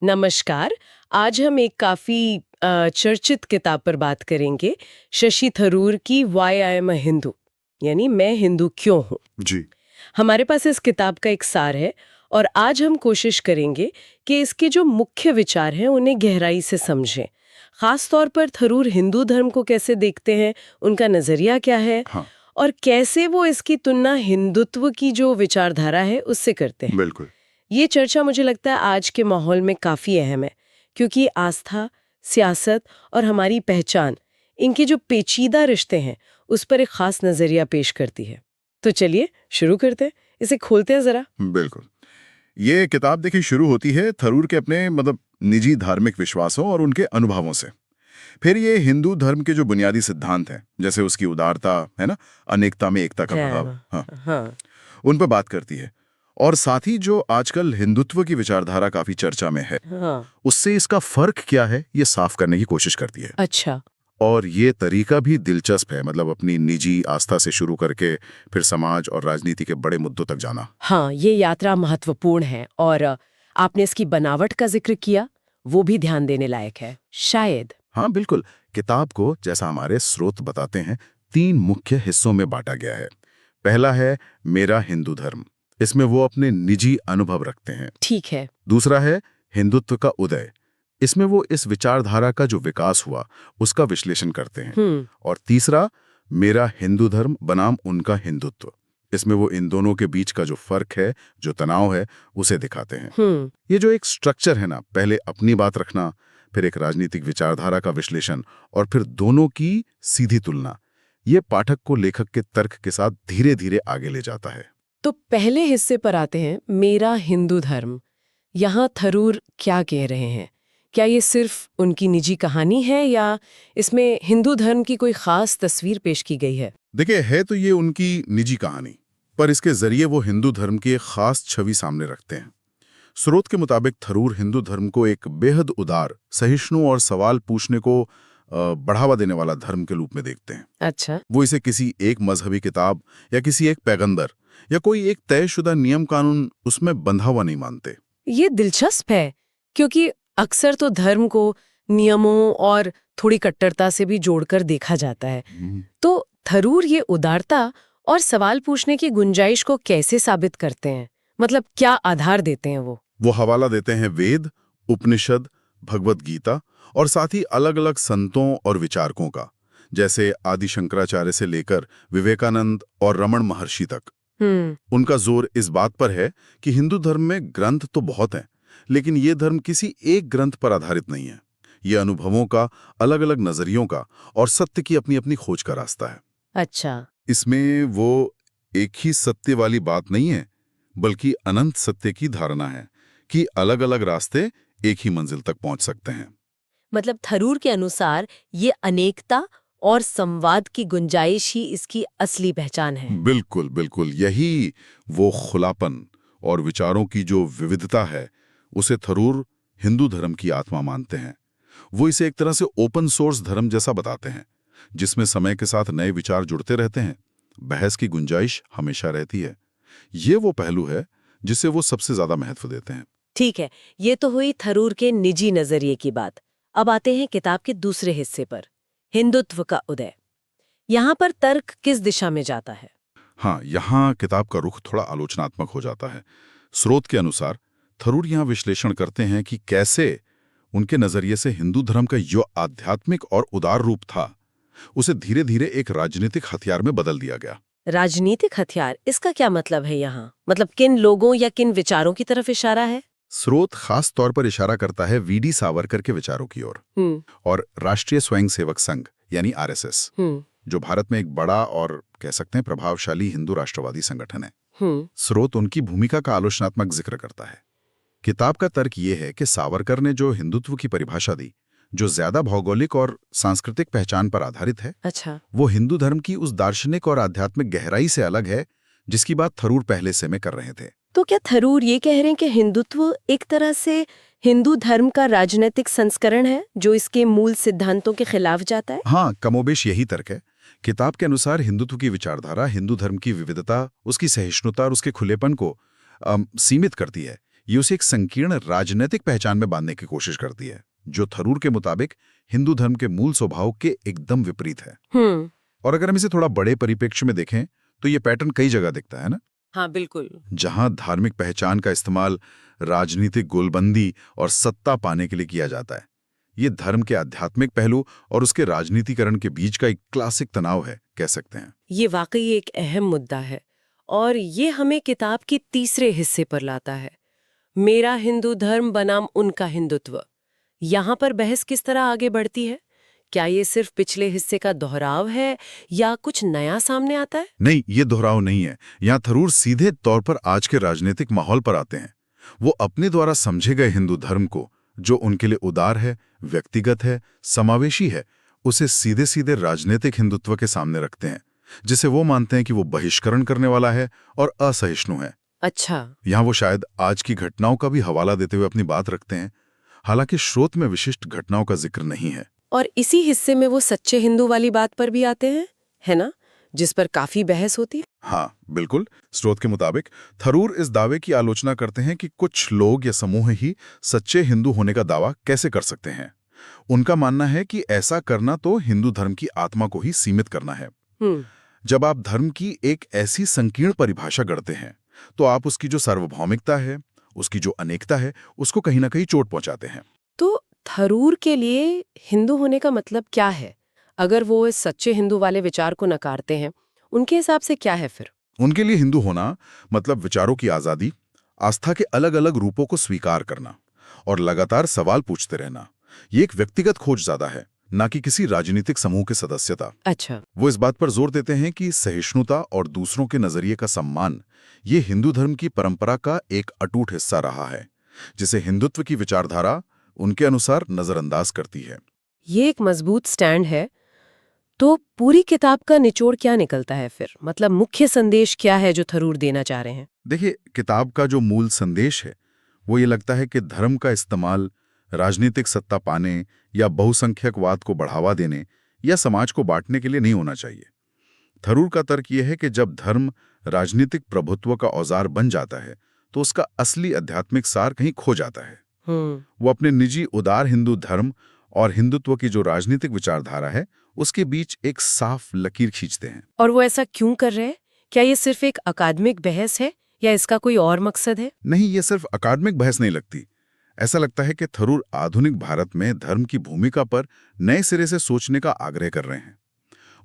नमस्कार। आज हम एक काफी चर्चित किताब पर बात करेंगे, शशि थरूर की why I am a Hindu, यानी मैं हिंदू क्यों हूँ। जी। हमारे पास इस किताब का एक सार है और आज हम कोशिश करेंगे कि इसके जो मुख्य विचार हैं उन्हें गहराई से समझें। खास तौर पर थरूर हिंदू धर्म को कैसे देखते हैं, उनका नजरिया क्या है हाँ, और कैसे वो इसकी तुलना हिंदुत्व की जो विचारधारा है उससे करते हैं। बिल्कुल। ये चर्चा मुझे लगता है आज के माहौल में काफी अहम है, क्योंकि आस्था, सियासत और हमारी पहचान, इनके जो पेचीदा रिश्ते हैं उस पर एक खास नजरिया पेश करती है। तो चलिए शुरू करते हैं, इसे खोलते हैं जरा। बिल्कुल। ये किताब देखिए शुरू होती है थरूर के अपने निजी धार्मिक विश्वासों और उनके अनुभवों से। फिर ये हिंदू धर्म के जो बुनियादी सिद्धांत हैं, जैसे उसकी उदारता, है ना, अनेकता में एकता का भाव, हाँ, हाँ। उन पर बात करती है। और साथ ही जो आजकल हिंदुत्व की विचारधारा काफी चर्चा में है, हाँ। उससे इसका फर्क क्या है, ये साफ करने की कोशिश करती है। अच्छा। और ये तरीका भी दिलचस्प है, अपनी निजी आस्था से शुरू करके फिर समाज और राजनीति के बड़े मुद्दों तक जाना। हाँ, ये यात्रा महत्वपूर्ण है और आपने इसकी बनावट का जिक्र किया, वो भी ध्यान देने लायक है शायद। हाँ बिल्कुल। किताब को, जैसा हमारे स्रोत बताते हैं, 3 मुख्य हिस्सों में बांटा गया है। पहला है मेरा हिंदू धर्म, इसमें वो अपने निजी अनुभव रखते हैं। ठीक है। दूसरा है हिंदुत्व का उदय, इसमें वो इस विचारधारा का जो विकास हुआ उसका विश्लेषण करते हैं। और तीसरा मेरा हिंदू धर्म बनाम उनका हिंदुत्व, इसमें वो इन दोनों के बीच का जो फर्क है, जो तनाव है, उसे दिखाते हैं। ये जो एक स्ट्रक्चर है ना, पहले अपनी बात रखना, फिर एक राजनीतिक विचारधारा का विश्लेषण और फिर दोनों की सीधी तुलना, ये पाठक को लेखक के तर्क के साथ धीरे धीरे आगे ले जाता है। तो पहले हिस्से पर आते हैं, मेरा हिंदू धर्म। यहाँ थरूर क्या कह रहे हैं? क्या ये सिर्फ उनकी निजी कहानी है या इसमें हिंदू धर्म की कोई खास तस्वीर पेश की गई है? देखिए, है तो ये उनकी निजी कहानी, पर इसके जरिए वो हिंदू धर्म की एक खास छवि सामने रखते हैं। स्रोत के मुताबिक थरूर हिंदू धर्म को एक बेहद उदार, सहिष्णु और सवाल पूछने को बढ़ावा देने वाला धर्म के रूप में देखते हैं। अच्छा। वो इसे किसी एक मजहबी किताब या किसी एक पैगंबर या कोई एक तयशुदा नियम कानून उसमें बंधा हुआ नहीं मानते। ये दिलचस्प है, क्योंकि अक्सर तो धर्म को नियमों और थोड़ी कट्टरता से भी जोड़कर देखा जाता है। तो थरूर ये उदारता और सवाल पूछने की गुंजाइश को कैसे साबित करते हैं? मतलब क्या आधार देते हैं वो हवाला देते हैं वेद, उपनिषद, भगवत गीता और साथ ही अलग अलग संतों और विचारकों का, जैसे आदि शंकराचार्य से लेकर विवेकानंद और रमण महर्षि तक। उनका जोर इस बात पर है कि हिंदू धर्म में ग्रंथ तो बहुत हैं, लेकिन ये धर्म किसी एक ग्रंथ पर आधारित नहीं है। ये अनुभवों का, अलग अलग नजरियों का और सत्य की अपनी अपनी खोज का रास्ता है। अच्छा। इसमें वो एक ही सत्य वाली बात नहीं है, बल्कि अनंत सत्य की धारणा है कि अलग अलग रास्ते एक ही मंजिल तक पहुंच सकते हैं। मतलब थरूर के अनुसार ये अनेकता और संवाद की गुंजाइश ही इसकी असली पहचान है। बिल्कुल बिल्कुल, यही वो खुलापन और विचारों की जो विविधता है, उसे थरूर हिंदू धर्म की आत्मा मानते हैं। वो इसे एक तरह से ओपन सोर्स धर्म जैसा बताते हैं, जिसमें समय के साथ नए विचार जुड़ते रहते हैं, बहस की गुंजाइश हमेशा रहती है। ये वो पहलू है जिसे वो सबसे ज्यादा महत्व देते हैं। ठीक है, ये तो हुई थरूर के निजी नजरिए की बात। अब आते हैं किताब के दूसरे हिस्से पर, हिंदुत्व का उदय। यहाँ पर तर्क किस दिशा में जाता है? हाँ, यहाँ किताब का रुख थोड़ा आलोचनात्मक हो जाता है। स्रोत के अनुसार थरूर यहाँ विश्लेषण करते हैं कि कैसे उनके नजरिए से हिंदू धर्म का जो आध्यात्मिक और उदार रूप था, उसे धीरे धीरे एक राजनीतिक हथियार में बदल दिया गया। राजनीतिक हथियार, इसका क्या मतलब है यहाँ? मतलब किन लोगों या किन विचारों की तरफ इशारा है? स्रोत खास तौर पर इशारा करता है वीडी सावरकर के विचारों की ओर और राष्ट्रीय स्वयंसेवक संघ यानी आरएसएस, जो भारत में एक बड़ा और कह सकते हैं प्रभावशाली हिंदू राष्ट्रवादी संगठन है। स्रोत उनकी भूमिका का आलोचनात्मक जिक्र करता है। किताब का तर्क ये है कि सावरकर ने जो हिंदुत्व की परिभाषा दी, जो ज्यादा भौगोलिक और सांस्कृतिक पहचान पर आधारित है, अच्छा, वो हिंदू धर्म की उस दार्शनिक और आध्यात्मिक गहराई से अलग है जिसकी बात थरूर पहले से में कर रहे थे। तो क्या थरूर ये कह रहे हैं कि हिंदुत्व एक तरह से हिंदू धर्म का राजनीतिक संस्करण है जो इसके मूल सिद्धांतों के खिलाफ जाता है? हाँ, कमोबेश यही तर्क है। किताब के अनुसार हिंदुत्व की विचारधारा हिंदू धर्म की विविधता, उसकी सहिष्णुता और उसके खुलेपन को सीमित करती है, ये उसे एक संकीर्ण राजनीतिक पहचान में बांधने की कोशिश करती है, जो थरूर के मुताबिक हिंदू धर्म के मूल स्वभाव के एकदम विपरीत है। और अगर हम इसे थोड़ा बड़े परिप्रेक्ष्य में देखें तो ये पैटर्न कई जगह दिखता है ना। हाँ बिल्कुल। जहां धार्मिक पहचान का इस्तेमाल राजनीतिक गोलबंदी और सत्ता पाने के लिए किया जाता है। ये धर्म के आध्यात्मिक पहलू और उसके राजनीतिकरण के बीच का एक क्लासिक तनाव है, कह सकते हैं। ये वाकई एक अहम मुद्दा है और ये हमें किताब के तीसरे हिस्से पर लाता है, मेरा हिंदू धर्म बनाम उनका हिंदुत्व। यहाँ पर बहस किस तरह आगे बढ़ती है? क्या ये सिर्फ पिछले हिस्से का दोहराव है या कुछ नया सामने आता है? नहीं, ये दोहराव नहीं है। यहाँ थरूर सीधे तौर पर आज के राजनीतिक माहौल पर आते हैं। वो अपने द्वारा समझे गए हिंदू धर्म को, जो उनके लिए उदार है, व्यक्तिगत है, समावेशी है, उसे सीधे सीधे राजनीतिक हिंदुत्व के सामने रखते हैं, जिसे वो मानते हैं कि वो बहिष्करण करने वाला है और असहिष्णु है। अच्छा। यहाँ वो शायद आज की घटनाओं का भी हवाला देते हुए अपनी बात रखते हैं, हालांकि स्रोत में विशिष्ट घटनाओं का जिक्र नहीं है। और इसी हिस्से में वो सच्चे हिंदू वाली बात पर भी आते हैं, है ना, जिस पर काफी बहस होती है। हाँ बिल्कुल। स्रोत के मुताबिक थरूर इस दावे की आलोचना करते हैं कि कुछ लोग या समूह ही सच्चे हिंदू होने का दावा कैसे कर सकते हैं। उनका मानना है कि ऐसा करना तो हिंदू धर्म की आत्मा को ही सीमित करना है। जब आप धर्म की एक ऐसी संकीर्ण परिभाषा गढ़ते हैं तो आप उसकी जो सार्वभौमिकता है, उसकी जो अनेकता है, उसको कहीं ना कहीं चोट पहुंचाते हैं। तो थरूर के लिए हिंदू होने का मतलब क्या है? अगर वो इस सच्चे हिंदू वाले विचार को नकारते हैं, उनके हिसाब से क्या है फिर? उनके लिए हिंदू होना मतलब विचारों की आजादी, आस्था के अलग अलग रूपों को स्वीकार करना और लगातार सवाल पूछते रहना। ये एक व्यक्तिगत खोज ज्यादा है, ना कि किसी राजनीतिक समूह की सदस्यता। अच्छा। वो इस बात पर जोर देते हैं कि सहिष्णुता और दूसरों के नजरिए का सम्मान ये हिंदू धर्म की परंपरा का एक अटूट हिस्सा रहा है, जिसे हिंदुत्व की विचारधारा उनके अनुसार नजरअंदाज करती है। ये एक मजबूत स्टैंड है। तो पूरी किताब का निचोड़ क्या निकलता है फिर? मतलब मुख्य संदेश क्या है जो थरूर देना चाह रहे हैं? देखिए, किताब का जो मूल संदेश है वो ये लगता है कि धर्म का इस्तेमाल राजनीतिक सत्ता पाने या बहुसंख्यकवाद को बढ़ावा देने या समाज को बांटने के लिए नहीं होना चाहिए। थरूर का तर्क यह है कि जब धर्म राजनीतिक प्रभुत्व का औजार बन जाता है तो उसका असली आध्यात्मिक सार कहीं खो जाता है। वो अपने निजी उदार हिंदू धर्म और हिंदुत्व की जो राजनीतिक विचारधारा है उसके बीच एक साफ लकीर खींचते हैं। और वो ऐसा क्यों कर रहे हैं? क्या ये सिर्फ एक अकादमिक बहस है या इसका कोई और मकसद है? नहीं, ये सिर्फ अकादमिक बहस नहीं लगती। ऐसा लगता है कि थरूर आधुनिक भारत में धर्म की भूमिका पर नए सिरे से सोचने का आग्रह कर रहे हैं।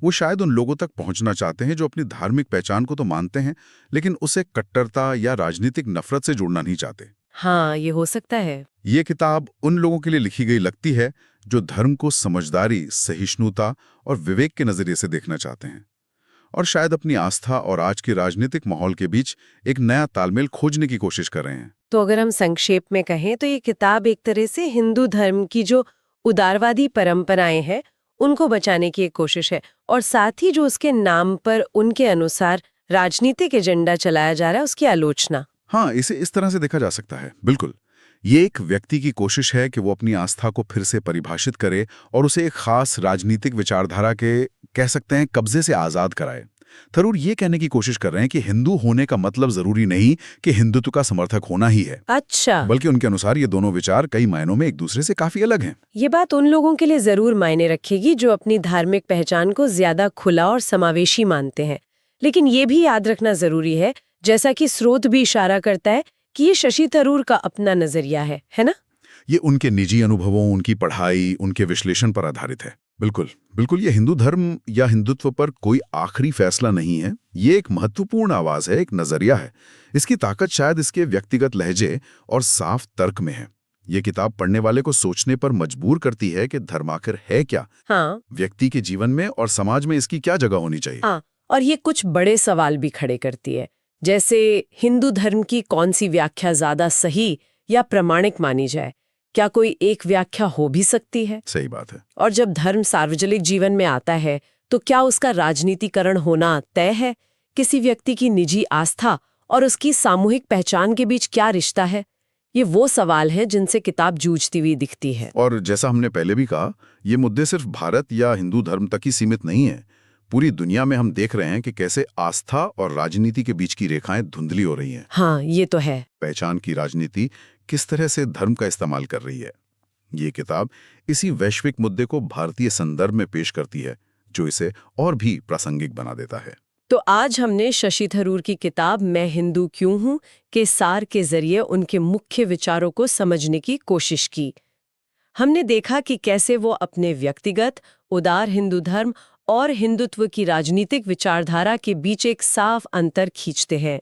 वो शायद उन लोगों तक पहुंचना चाहते हैं जो अपनी धार्मिक पहचान को तो मानते हैं, लेकिन उसे कट्टरता या राजनीतिक नफरत से जोड़ना नहीं चाहते। हाँ, ये हो सकता है। ये किताब उन लोगों के लिए लिखी गई लगती है जो धर्म को समझदारी, सहिष्णुता और विवेक के नजरिए से देखना चाहते हैं, और शायद अपनी आस्था और आज के राजनीतिक माहौल के बीच एक नया तालमेल खोजने की कोशिश कर रहे हैं। तो अगर हम संक्षेप में कहें तो ये किताब एक तरह से हिंदू धर्म की जो उदारवादी परंपराएं हैं उनको बचाने की एक कोशिश है, और साथ ही जो उसके नाम पर उनके अनुसार राजनीतिक एजेंडा चलाया जा रहा है उसकी आलोचना। हाँ, इसे इस तरह से देखा जा सकता है। बिल्कुल, ये एक व्यक्ति की कोशिश है कि वो अपनी आस्था को फिर से परिभाषित करे और उसे एक खास राजनीतिक विचारधारा के, कह सकते हैं, कब्जे से आजाद कराए। थरूर ये कहने की कोशिश कर रहे हैं कि हिंदू होने का मतलब जरूरी नहीं कि हिंदुत्व का समर्थक होना ही है। अच्छा। बल्कि उनके अनुसार ये दोनों विचार कई मायनों में एक दूसरे से काफी अलग हैं। ये बात उन लोगों के लिए जरूर मायने रखेगी जो अपनी धार्मिक पहचान को ज्यादा खुला और समावेशी मानते हैं, लेकिन ये भी याद रखना जरूरी है, जैसा कि स्रोत भी इशारा करता है, कि ये शशि थरूर का अपना नजरिया है ना? ये उनके निजी अनुभवों, उनकी पढ़ाई, उनके विश्लेषण पर आधारित है। बिल्कुल बिल्कुल, ये हिंदू धर्म या हिंदुत्व पर कोई आखिरी फैसला नहीं है। ये एक महत्वपूर्ण आवाज है, एक नजरिया है। इसकी ताकत शायद इसके व्यक्तिगत लहजे और साफ तर्क में है। ये किताब पढ़ने वाले को सोचने पर मजबूर करती है कि धर्म आखिर है क्या। हाँ। व्यक्ति के जीवन में और समाज में इसकी क्या जगह होनी चाहिए। हाँ, और ये कुछ बड़े सवाल भी खड़े करती है, जैसे हिंदू धर्म की कौन सी व्याख्या ज्यादा सही या प्रामाणिक मानी जाए? क्या कोई एक व्याख्या हो भी सकती है? सही बात है। और जब धर्म सार्वजनिक जीवन में आता है तो क्या उसका राजनीतिकरण होना तय है? किसी व्यक्ति की निजी आस्था और उसकी सामूहिक पहचान के बीच क्या रिश्ता है? ये वो सवाल हैं जिनसे किताब जूझती हुई दिखती है। और जैसा हमने पहले भी कहा, ये मुद्दे सिर्फ भारत या हिंदू धर्म तक ही सीमित नहीं है। पूरी दुनिया में हम देख रहे हैं कि कैसे आस्था और राजनीति के बीच की रेखाएं धुंधली हो रही हैं। हाँ, ये तो है। पहचान की राजनीति किस तरह से धर्म का इस्तेमाल कर रही है, ये किताब इसी वैश्विक मुद्दे को भारतीय संदर्भ में पेश करती है, जो इसे और भी प्रासंगिक बना देता है। तो आज हमने शशि थरूर की किताब मैं हिंदू क्यों हूं के सार के जरिए उनके मुख्य विचारों को समझने की कोशिश की। हमने देखा कि कैसे वो अपने व्यक्तिगत, उदार हिंदू धर्म और हिंदुत्व की राजनीतिक विचारधारा के बीच एक साफ अंतर खींचते हैं,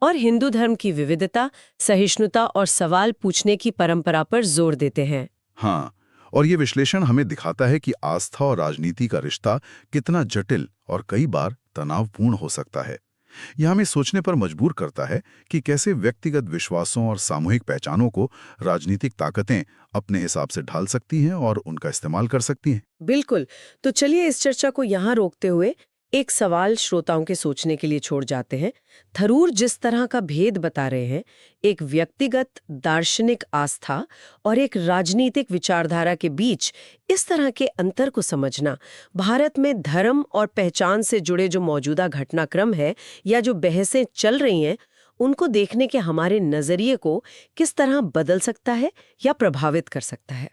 और हिंदू धर्म की विविधता, सहिष्णुता और सवाल पूछने की परंपरा पर जोर देते हैं। हाँ, और ये विश्लेषण हमें दिखाता है कि आस्था और राजनीति का रिश्ता कितना जटिल और कई बार तनावपूर्ण हो सकता है। यह हमें सोचने पर मजबूर करता है कि कैसे व्यक्तिगत विश्वासों और सामूहिक पहचानों को राजनीतिक ताकतें अपने हिसाब से ढाल सकती हैं और उनका इस्तेमाल कर सकती हैं। बिल्कुल। तो चलिए इस चर्चा को यहाँ रोकते हुए एक सवाल श्रोताओं के सोचने के लिए छोड़ जाते हैं। थरूर जिस तरह का भेद बता रहे हैं, एक व्यक्तिगत दार्शनिक आस्था और एक राजनीतिक विचारधारा के बीच इस तरह के अंतर को समझना, भारत में धर्म और पहचान से जुड़े जो मौजूदा घटनाक्रम है या जो बहसें चल रही हैं, उनको देखने के हमारे नजरिए को किस तरह बदल सकता है या प्रभावित कर सकता है।